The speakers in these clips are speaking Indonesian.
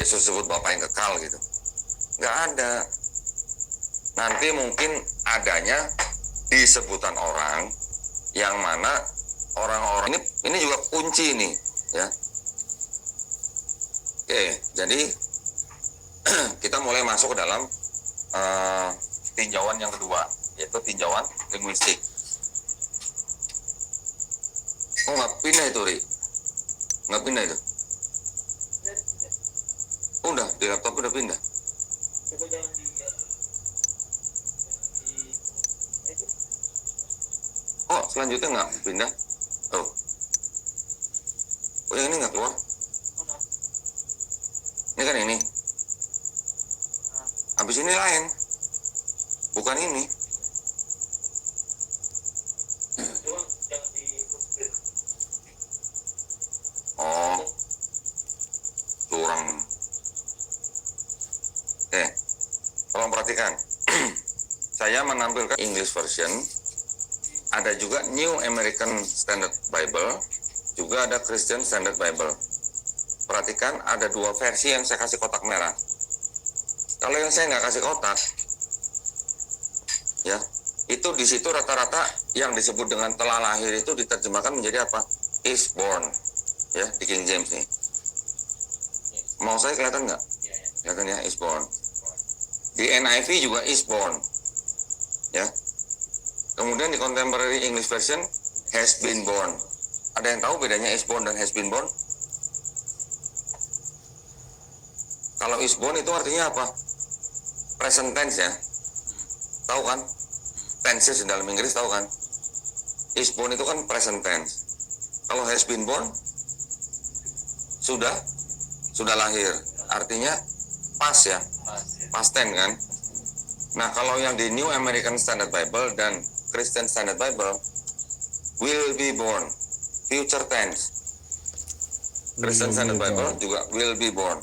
Yesus sebut Bapa yang kekal gitu. Nggak ada. Nanti mungkin adanya di sebutan orang yang mana orang-orang ini juga kunci nih ya. Oke, jadi kita mulai masuk ke dalam tinjauan yang kedua, yaitu tinjauan linguistik. Oh, nggak pindah itu, Ri? Nggak pindah itu? Udah, di laptop udah pindah. Oh, selanjutnya nggak pindah? Oh, yang ini nggak keluar? Ini kan ini. Habis ini lain, bukan ini. Oh, kurang. Tolong perhatikan. Saya menampilkan English version. Ada juga New American Standard Bible, juga ada Christian Standard Bible. Perhatikan, ada dua versi yang saya kasih kotak merah. Kalau yang saya nggak kasih kotak, ya, itu di situ rata-rata yang disebut dengan telah lahir itu diterjemahkan menjadi apa? Is born, ya, di King James nih. Mau saya kelihatan nggak? Kelihatan ya, is born. Di NIV juga is born, ya. Kemudian di Contemporary English Version has been born. Ada yang tahu bedanya is born dan has been born? Kalau is born itu artinya apa? Present tense ya. Tahu kan? Tenses dalam Inggris tahu kan? Is born itu kan present tense. Kalau has been born sudah lahir. Artinya past ya. Past tense kan? Nah, kalau yang di New American Standard Bible dan Christian Standard Bible will be born, future tense. Christian Standard Bible juga will be born,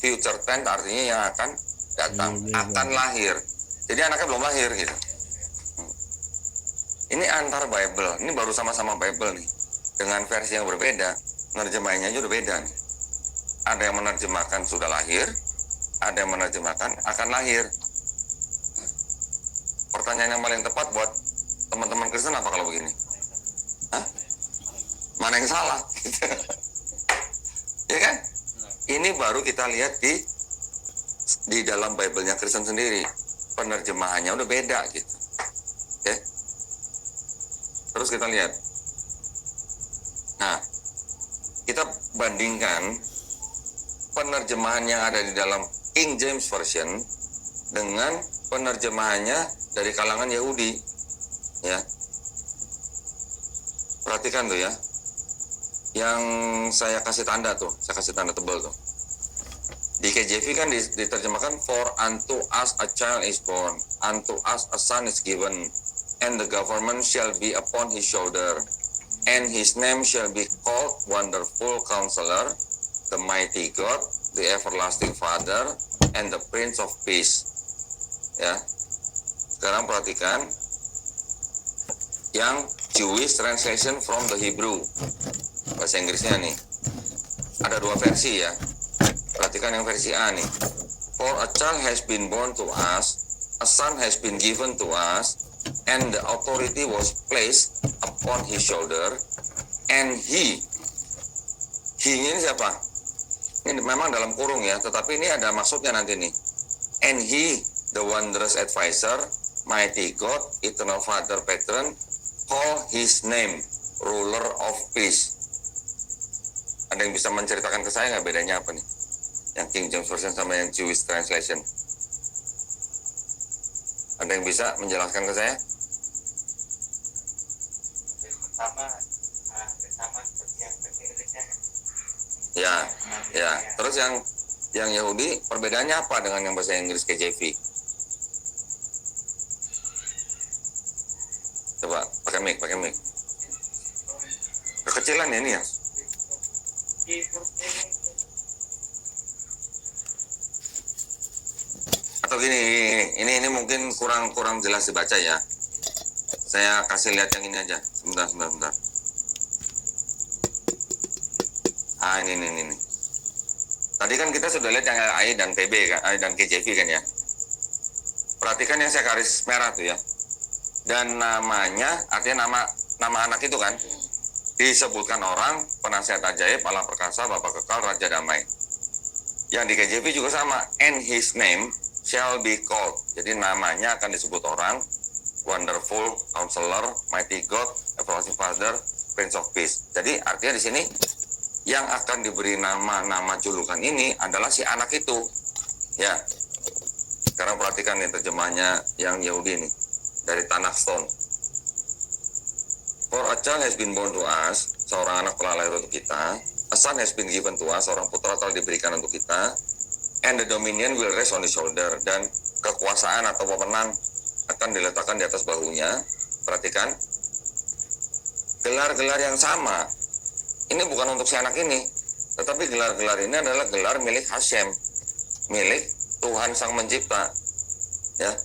future tense artinya yang akan datang, akan lahir. Jadi anaknya belum lahir gitu. Ini antar Bible, ini baru sama-sama Bible nih, dengan versi yang berbeda, menerjemahnya aja udah beda nih. Ada yang menerjemahkan sudah lahir, ada yang menerjemahkan akan lahir. Pertanyaan yang paling tepat buat teman-teman Kristen apa kalau begini? Hah? Mana yang salah? Ya kan? Ini baru kita lihat di dalam Bible-nya Kristen sendiri. Penerjemahannya udah beda gitu. Oke? Terus kita lihat. Nah, kita bandingkan penerjemahan yang ada di dalam King James Version dengan penerjemahannya dari kalangan Yahudi, ya. Perhatikan tuh ya, yang saya kasih tanda tuh, saya kasih tanda tebal tuh. Di KJV kan diterjemahkan for unto us a child is born, unto us a son is given, and the government shall be upon his shoulder, and his name shall be called Wonderful Counselor, the Mighty God, the Everlasting Father, and the Prince of Peace. Ya. Sekarang perhatikan yang Jewish translation from the Hebrew. Bahasa Inggrisnya nih. Ada dua versi ya. Perhatikan yang versi A nih. For a child has been born to us, a son has been given to us, and the authority was placed upon his shoulder, and he-nya ini siapa? Ini memang dalam kurung ya, tetapi ini ada maksudnya nanti nih. And he, the wondrous advisor, Mighty God, Eternal Father, Patron, call his name, Ruler of Peace. Ada yang bisa menceritakan ke saya nggak bedanya apa nih? Yang King James Version sama yang Jewish Translation. Ada yang bisa menjelaskan ke saya? Sama seperti yang bahasa Inggrisnya. Ya. Terus yang Yahudi perbedaannya apa dengan yang bahasa Inggris KJV? Coba pakai mic. Kekecilan ya ini ya. Atau gini, ini mungkin kurang jelas dibaca ya. Saya kasih lihat yang ini aja. Sebentar. Ah, ini. Tadi kan kita sudah lihat yang AI dan PB kan, AI dan KJV kan ya. Perhatikan yang saya garis merah tuh ya. Dan namanya, artinya nama anak itu kan disebutkan orang, penasihat ajaib, Allah perkasa, Bapa kekal, Raja damai. Yang di KJV juga sama, and his name shall be called. Jadi namanya akan disebut orang, Wonderful, Counselor, Mighty God, Everlasting Father, Prince of Peace. Jadi artinya di sini yang akan diberi nama julukan ini adalah si anak itu. Ya. Sekarang perhatikan nih terjemahnya yang Yahudi nih dari Tanakh Stone. For a child has been born to us, seorang anak telah lahir untuk kita. A son has been given to us, seorang putra telah diberikan untuk kita. And the dominion will rest on his shoulder, dan kekuasaan atau wewenang akan diletakkan di atas bahunya. Perhatikan, gelar-gelar yang sama. Ini bukan untuk si anak ini, tetapi gelar-gelar ini adalah gelar milik Hashem, milik Tuhan Sang Mencipta. Ya,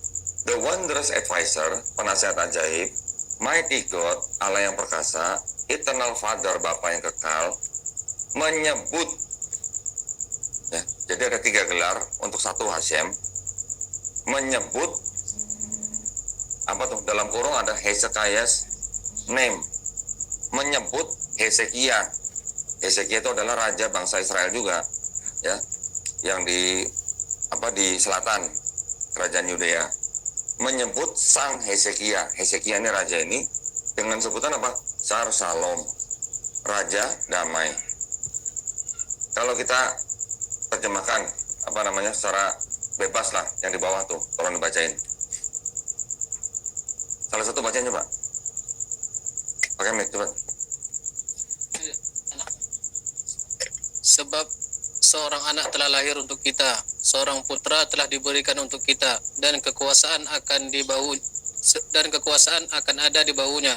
the wondrous advisor, penasihat ajaib, Mighty God, Allah yang perkasa, Eternal Father, Bapa yang kekal, menyebut. Ya, jadi ada 3 gelar untuk satu Hashem, menyebut apa tuh? Dalam kurung ada Hezekiah's name, menyebut Hezekiah. Hezekiah itu adalah raja bangsa Israel juga, ya, yang di selatan kerajaan Yudea. Menyebut sang Hezekiah. Hezekiah ini raja ini dengan sebutan apa? Sar Shalom, Raja Damai. Kalau kita terjemahkan secara bebas lah, yang di bawah tuh, tolong dibacain. Salah satu bacain coba. Pakai mic coba. Sebab seorang anak telah lahir untuk kita, seorang putra telah diberikan untuk kita, dan kekuasaan akan ada di bahunya.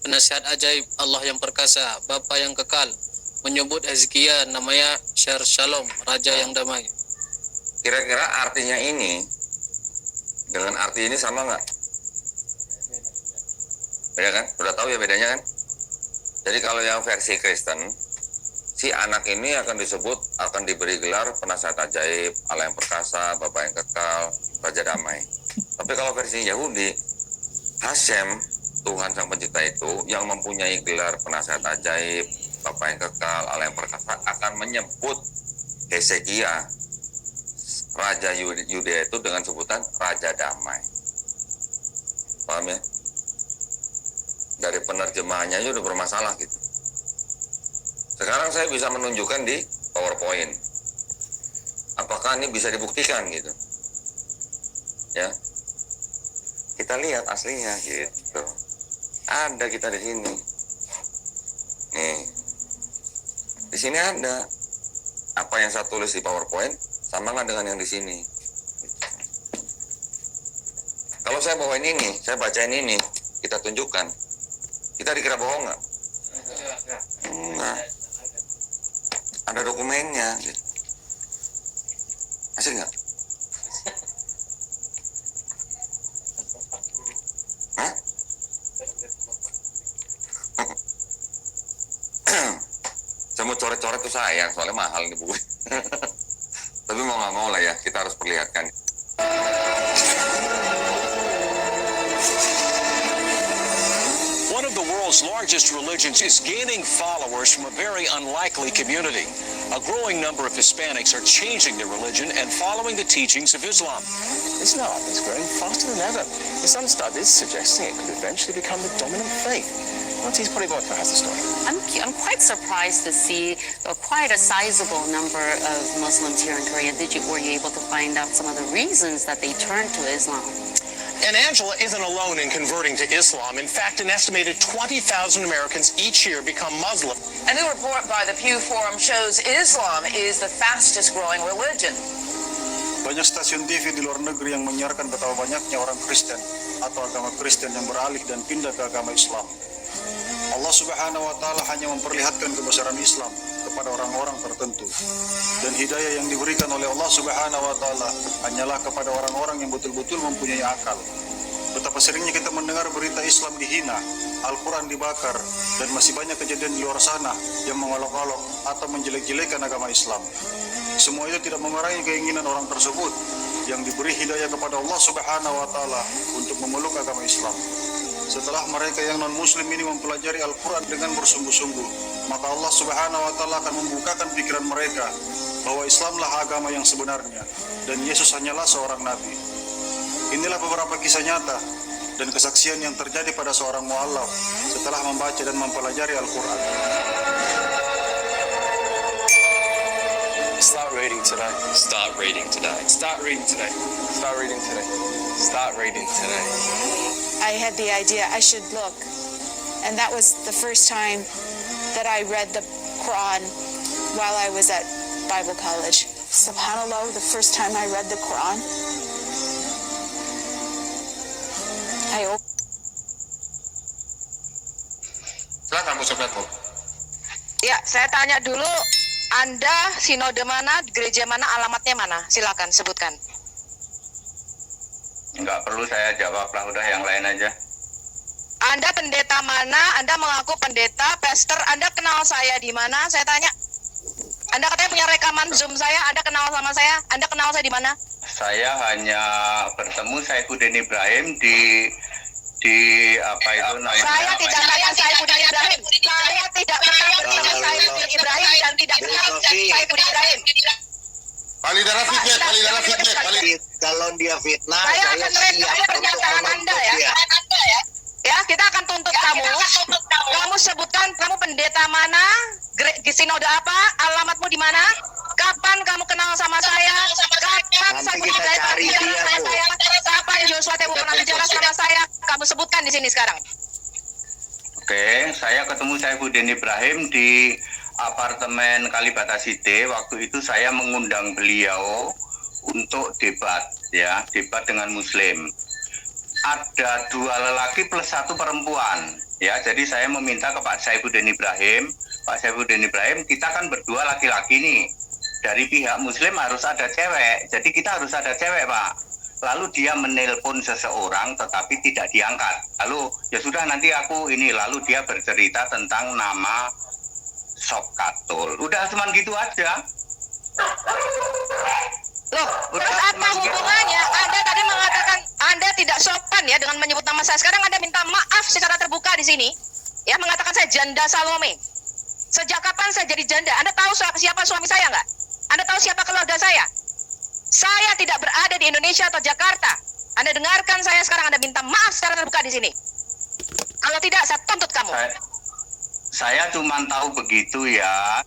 Penasihat ajaib, Allah yang perkasa, Bapa yang kekal, menyebut Hezekiah namanya Sar Shalom, Raja yang damai. Kira-kira artinya ini dengan arti ini sama nggak? Beda kan? Udah tahu ya bedanya kan? Jadi kalau yang versi Kristen, si anak ini akan diberi gelar penasihat ajaib, Allah yang perkasa, Bapa yang kekal, Raja damai. Tapi kalau versi Yahudi, Hashem, Tuhan Sang Pencipta itu yang mempunyai gelar penasihat ajaib, Bapa yang kekal, Allah yang perkasa, akan menyebut Hezekiah, Raja Yudea itu dengan sebutan Raja Damai. Paham ya? Dari penerjemahannya aja udah bermasalah gitu. Sekarang saya bisa menunjukkan di PowerPoint. Apakah ini bisa dibuktikan gitu? Ya. Kita lihat aslinya gitu. Ada kita di sini. Nih. Di sini ada. Apa yang saya tulis di PowerPoint sama nggak dengan yang di sini? Kalau saya bawain ini, saya bacain ini, kita tunjukkan. Kita dikira bohong nggak? Enggak. Ada dokumennya. Gitu. Asli nggak? Hah? Saya mau coret-coret tuh sayang, soalnya mahal nih buku. Tapi mau nggak mau lah ya, kita harus perlihatkan. One of the world's largest religions is gaining followers from a very unlikely community. A growing number of Hispanics are changing their religion and following the teachings of Islam. Islam is growing faster than ever, with some studies suggesting it could eventually become the dominant faith. Ortiz Polivoto has the story. I'm quite surprised to see quite a sizable number of Muslims here in Korea. Were you able to find out some of the reasons that they turned to Islam? And Angela isn't alone in converting to Islam. In fact, an estimated 20,000 Americans each year become Muslim. A new report by the Pew Forum shows Islam is the fastest growing religion. Banyak stasiun TV di luar negeri yang menyiarkan betapa banyaknya orang Kristen atau agama Kristen yang beralih dan pindah ke agama Islam. Allah Subhanahu wa Ta'ala hanya memperlihatkan kebesaran Islam kepada orang-orang tertentu, dan hidayah yang diberikan oleh Allah Subhanahu wa Ta'ala hanyalah kepada orang-orang yang betul-betul mempunyai akal. Betapa seringnya kita mendengar berita Islam dihina, Al-Quran dibakar, dan masih banyak kejadian di luar sana yang mengolok-olok atau menjelek-jelekan agama Islam. Semua itu tidak mengurangi keinginan orang tersebut yang diberi hidayah kepada Allah Subhanahu wa taala untuk memeluk agama Islam. Setelah mereka yang non-muslim ini mempelajari Al-Quran dengan bersungguh-sungguh, maka Allah Subhanahu wa taala akan membukakan pikiran mereka bahwa Islamlah agama yang sebenarnya dan Yesus hanyalah seorang nabi. Inilah beberapa kisah nyata dan kesaksian yang terjadi pada seorang mu'allaf setelah membaca dan mempelajari Al-Quran. Start reading today. Start reading today. Start reading today. Start reading today. Start reading today. I had the idea I should look, and that was the first time that I read the Quran while I was at Bible college. Subhanallah, the first time I read the Quran, I opened. Silakan Bu Sofiatul. Ya, saya tanya dulu, Anda sinode mana, gereja mana, alamatnya mana? Silakan sebutkan. Nggak perlu saya jawab lah, udah yang lain aja. Anda pendeta mana? Anda mengaku pendeta, pastor. Anda kenal saya di mana? Saya tanya. Anda katanya punya rekaman Zoom saya. Anda kenal sama saya? Anda kenal saya di mana? Saya hanya bertemu Saifuddin Ibrahim di apa itu namanya? Saya tidak kenal Saifuddin Ibrahim. Saya tidak pernah bertemu Saifuddin Ibrahim dan tidak kenal Saifuddin Ibrahim. Kalau dia fitnah, Saya akan mereview pernyataan Anda ya. Ya, kita akan tuntut kamu. Kamu sebutkan kamu pendeta mana, sinode apa, alamatmu di mana, kapan kamu kenal sama saya, kapan Nanti kita cari dia, Bu. kapan Joshua Tebu pernah bicara sama saya, kamu sebutkan di sini sekarang. Oke, saya ketemu Saifuddin Ibrahim di apartemen Kalibata City. Waktu itu saya mengundang beliau untuk debat, ya, debat dengan Muslim. Ada 2 lelaki plus 1 perempuan, ya. Jadi saya meminta ke Pak Saifuddin Ibrahim, kita kan berdua laki-laki nih. Dari pihak Muslim harus ada cewek, jadi kita harus ada cewek, Pak. Lalu dia menelpon seseorang tetapi tidak diangkat. Lalu ya sudah nanti aku ini. Lalu dia bercerita tentang nama Sopkatul. Udah cuman gitu aja. Loh, terus apa hubungannya? Anda tadi mengatakan Anda tidak sopan ya dengan menyebut nama saya. Sekarang Anda minta maaf secara terbuka di sini. Ya, mengatakan saya janda Salome. Sejak kapan saya jadi janda? Anda tahu siapa suami saya nggak? Anda tahu siapa keluarga saya? Saya tidak berada di Indonesia atau Jakarta. Anda dengarkan saya sekarang, Anda minta maaf secara terbuka di sini. Kalau tidak, saya tuntut kamu. Saya cuma tahu begitu ya.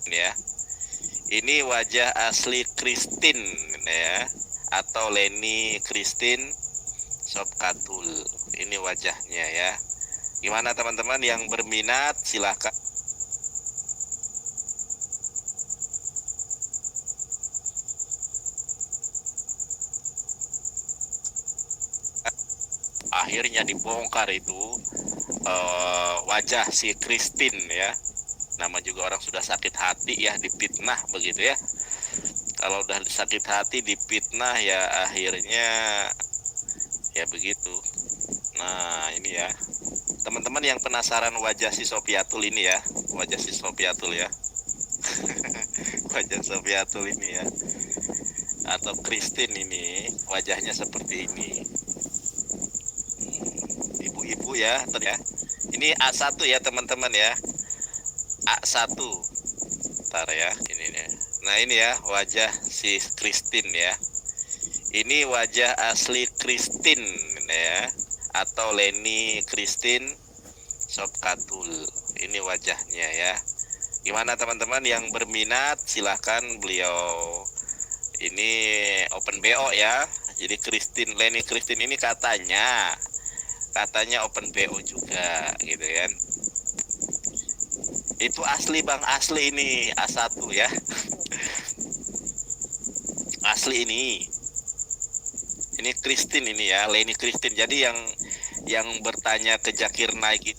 Ya. Ini wajah asli Christine ya, atau Leni Christine Sopkatul. Ini wajahnya ya. Gimana teman-teman yang berminat, silahkan. Akhirnya dibongkar itu wajah si Christine ya. Nama juga orang sudah sakit hati ya, dipitnah begitu ya. Kalau udah sakit hati dipitnah ya akhirnya ya begitu. Nah ini ya teman-teman yang penasaran wajah si Sofiatul ini ya, wajah si Sofiatul ya. Wajah Sofiatul ini ya, atau Christine ini wajahnya seperti ini. Ibu-ibu ya, ini A1 ya teman-teman ya, A1. Ntar ya, ini nih. Nah ini ya wajah si Christine ya. Ini wajah asli Christine ya, atau Leni Christine Sopkatul. Ini wajahnya ya. Gimana teman-teman yang berminat, silahkan beliau ini open BO ya. Jadi Leni Christine ini katanya open BO juga gitu kan. Itu asli bang, asli ini A1 ya. Asli ini Christine ini ya, Leni Christine. Jadi yang bertanya ke Zakir Naik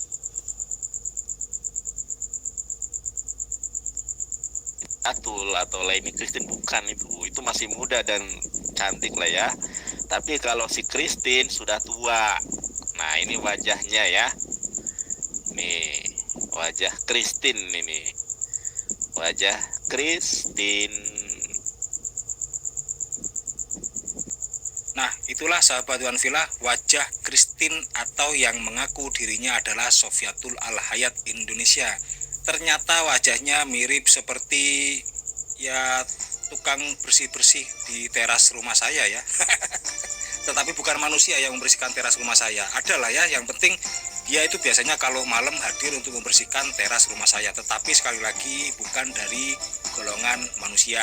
Atul atau Leni Christine bukan, itu masih muda dan cantik lah ya. Tapi kalau si Christine sudah tua. Nah, ini wajahnya ya. Nih, wajah Christine ini. Wajah Christine. Nah, itulah sahabat Wan Villa, wajah Christine atau yang mengaku dirinya adalah Sofiatul Al-Hayat Indonesia. Ternyata wajahnya mirip seperti ya tukang bersih-bersih di teras rumah saya ya. Tetapi bukan manusia yang membersihkan teras rumah saya. Adalah ya, yang penting dia itu biasanya kalau malam hadir untuk membersihkan teras rumah saya. Tetapi sekali lagi bukan dari golongan manusia.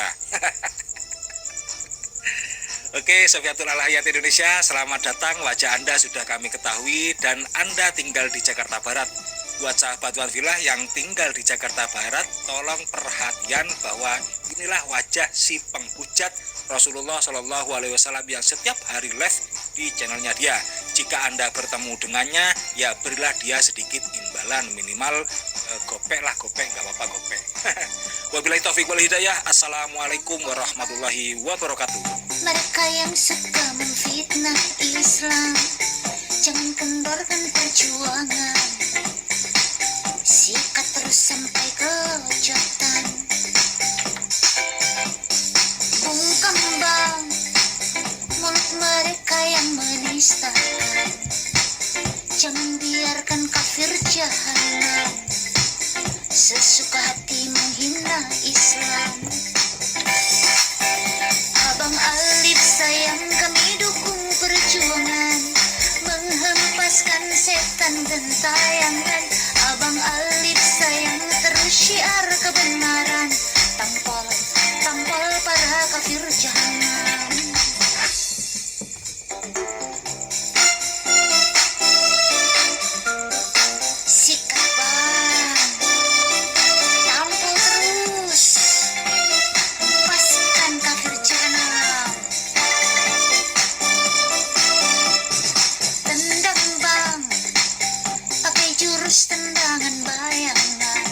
Oke, Sofiatul Al-Hayat Indonesia, selamat datang. Wajah Anda sudah kami ketahui dan Anda tinggal di Jakarta Barat. Buat sahabat Wan Villa yang tinggal di Jakarta Barat, tolong perhatian bahwa inilah wajah si penghujat Rasulullah Shallallahu Alaihi Wasallam yang setiap hari live di channelnya dia. Jika Anda bertemu dengannya, ya berilah dia sedikit imbalan, minimal gopek lah, gopek, nggak apa-apa gopek. Wabillahi taufiq wal hidayah. Assalamualaikum warahmatullahi wabarakatuh. Mereka yang suka memfitnah Islam, jangan kendorkan perjuangan. Sikat terus sampai kejutan. Bungkam bang mulut mereka yang menistakan. Jangan biarkan kafir jahanam sesuka hati menghina Islam. Abang Alif sayang, kami dukung perjuangan menghempaskan setan gentayangan. Abang Alif sayang, terus syiar kebenaran, tampol para kafir jahanam. Sikat bang, tampol terus, pastikan kafir jahanam. Tendang bang, pakai jurus tendangan bayangan,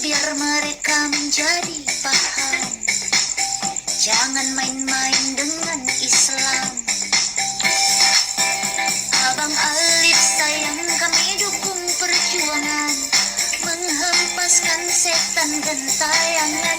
biar mereka menjadi paham. Jangan main-main dengan Islam. Abang Alif sayang, kami dukung perjuangan menghempaskan setan gentayangan.